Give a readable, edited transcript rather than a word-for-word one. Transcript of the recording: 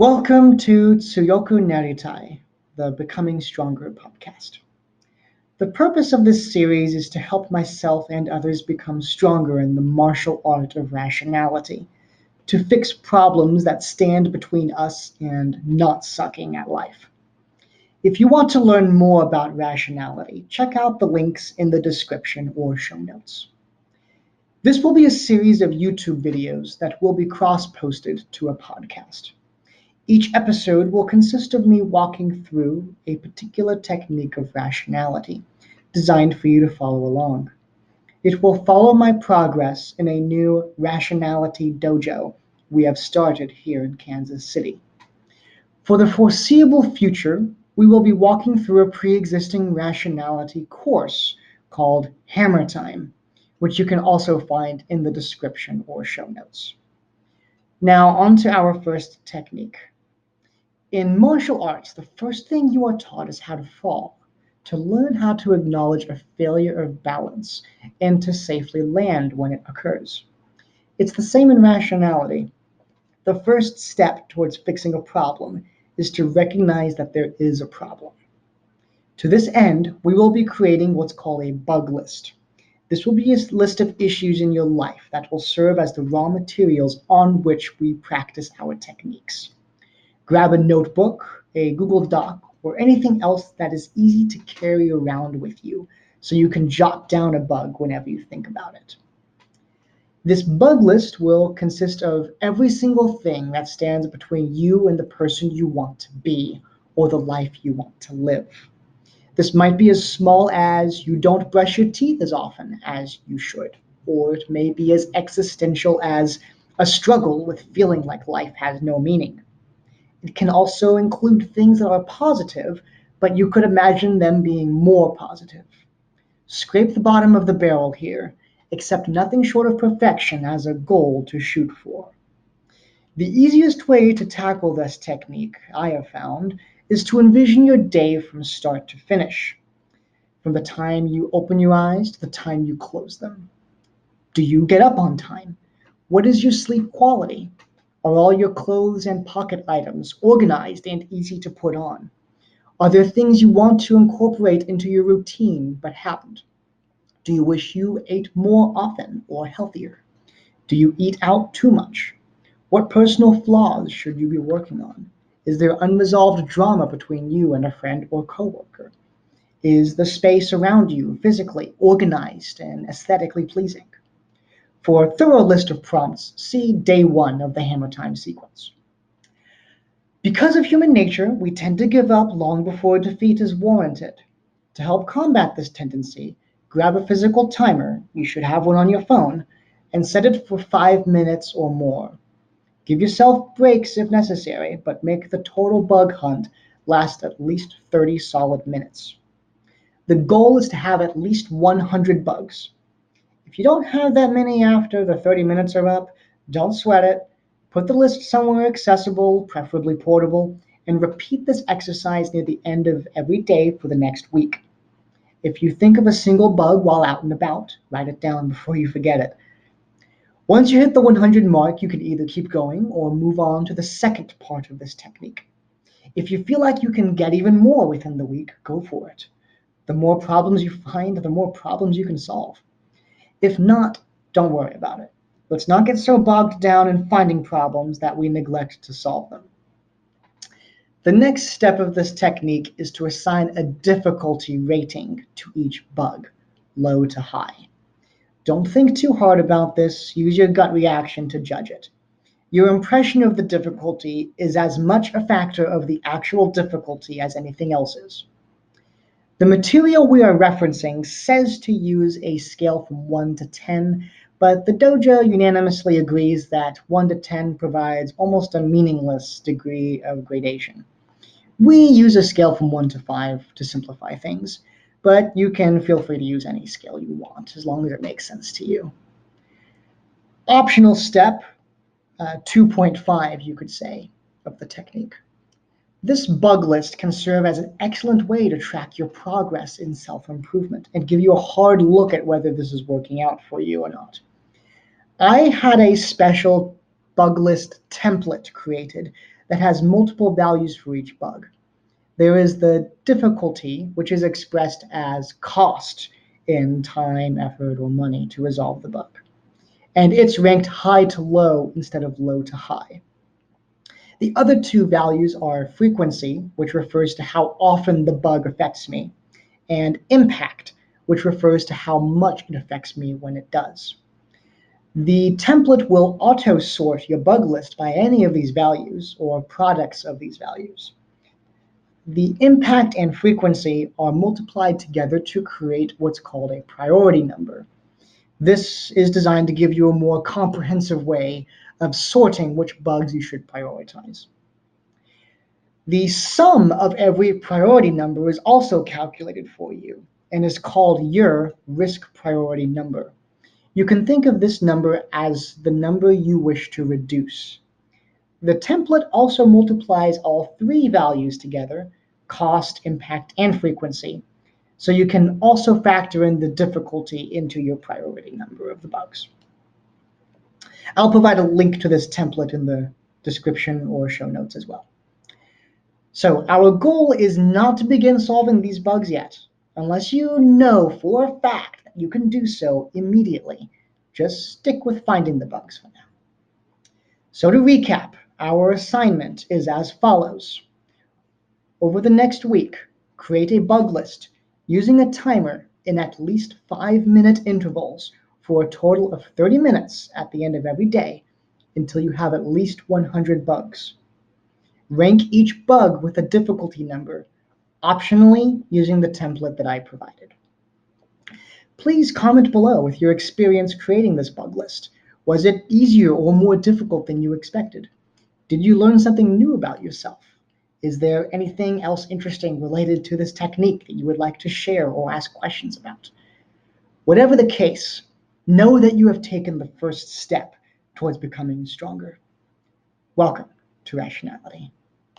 Welcome to Tsuyoku Naritai, the Becoming Stronger podcast. The purpose of this series is to help myself and others become stronger in the martial art of rationality, to fix problems that stand between us and not sucking at life. If you want to learn more about rationality, check out the links in the description or show notes. This will be a series of YouTube videos that will be cross-posted to a podcast. Each episode will consist of me walking through a particular technique of rationality, designed for you to follow along. It will follow my progress in a new rationality dojo we have started here in Kansas City. For the foreseeable future, we will be walking through a pre-existing rationality course called Hammer Time, which you can also find in the description or show notes. Now, on to our first technique. In martial arts, the first thing you are taught is how to fall, to learn how to acknowledge a failure of balance, and to safely land when it occurs. It's the same in rationality. The first step towards fixing a problem is to recognize that there is a problem. To this end, we will be creating what's called a bug list. This will be a list of issues in your life that will serve as the raw materials on which we practice our techniques. Grab a notebook, a Google Doc, or anything else that is easy to carry around with you so you can jot down a bug whenever you think about it. This bug list will consist of every single thing that stands between you and the person you want to be or the life you want to live. This might be as small as you don't brush your teeth as often as you should, or it may be as existential as a struggle with feeling like life has no meaning. It can also include things that are positive, but you could imagine them being more positive. Scrape the bottom of the barrel here, accept nothing short of perfection as a goal to shoot for. The easiest way to tackle this technique, I have found, is to envision your day from start to finish, from the time you open your eyes to the time you close them. Do you get up on time? What is your sleep quality? Are all your clothes and pocket items organized and easy to put on? Are there things you want to incorporate into your routine but haven't? Do you wish you ate more often or healthier? Do you eat out too much? What personal flaws should you be working on? Is there unresolved drama between you and a friend or coworker? Is the space around you physically organized and aesthetically pleasing? For a thorough list of prompts, see day 1 of the Hammer Time sequence. Because of human nature, we tend to give up long before defeat is warranted. To help combat this tendency, grab a physical timer, you should have one on your phone, and set it for 5 minutes or more. Give yourself breaks if necessary, but make the total bug hunt last at least 30 solid minutes. The goal is to have at least 100 bugs. If you don't have that many after the 30 minutes are up, don't sweat it. Put the list somewhere accessible, preferably portable, and repeat this exercise near the end of every day for the next week. If you think of a single bug while out and about, write it down before you forget it. Once you hit the 100 mark, you can either keep going or move on to the second part of this technique. If you feel like you can get even more within the week, go for it. The more problems you find, the more problems you can solve. If not, don't worry about it. Let's not get so bogged down in finding problems that we neglect to solve them. The next step of this technique is to assign a difficulty rating to each bug, low to high. Don't think too hard about this. Use your gut reaction to judge it. Your impression of the difficulty is as much a factor of the actual difficulty as anything else is. The material we are referencing says to use a scale from 1 to 10, but the dojo unanimously agrees that 1 to 10 provides almost a meaningless degree of gradation. We use a scale from 1 to 5 to simplify things, but you can feel free to use any scale you want, as long as it makes sense to you. Optional step, 2.5, you could say, of the technique. This bug list can serve as an excellent way to track your progress in self-improvement and give you a hard look at whether this is working out for you or not. I had a special bug list template created that has multiple values for each bug. There is the difficulty, which is expressed as cost in time, effort, or money to resolve the bug. And it's ranked high to low instead of low to high. The other two values are frequency, which refers to how often the bug affects me, and impact, which refers to how much it affects me when it does. The template will auto-sort your bug list by any of these values or products of these values. The impact and frequency are multiplied together to create what's called a priority number. This is designed to give you a more comprehensive way of sorting which bugs you should prioritize. The sum of every priority number is also calculated for you and is called your risk priority number. You can think of this number as the number you wish to reduce. The template also multiplies all three values together, cost, impact, and frequency, so you can also factor in the difficulty into your priority number of the bugs. I'll provide a link to this template in the description or show notes as well. So our goal is not to begin solving these bugs yet, unless you know for a fact that you can do so immediately. Just stick with finding the bugs for now. So to recap, our assignment is as follows. Over the next week, create a bug list using a timer in at least 5-minute intervals for a total of 30 minutes at the end of every day until you have at least 100 bugs. Rank each bug with a difficulty number, optionally using the template that I provided. Please comment below with your experience creating this bug list. Was it easier or more difficult than you expected? Did you learn something new about yourself? Is there anything else interesting related to this technique that you would like to share or ask questions about? Whatever the case, know that you have taken the first step towards becoming stronger. Welcome to Rationality.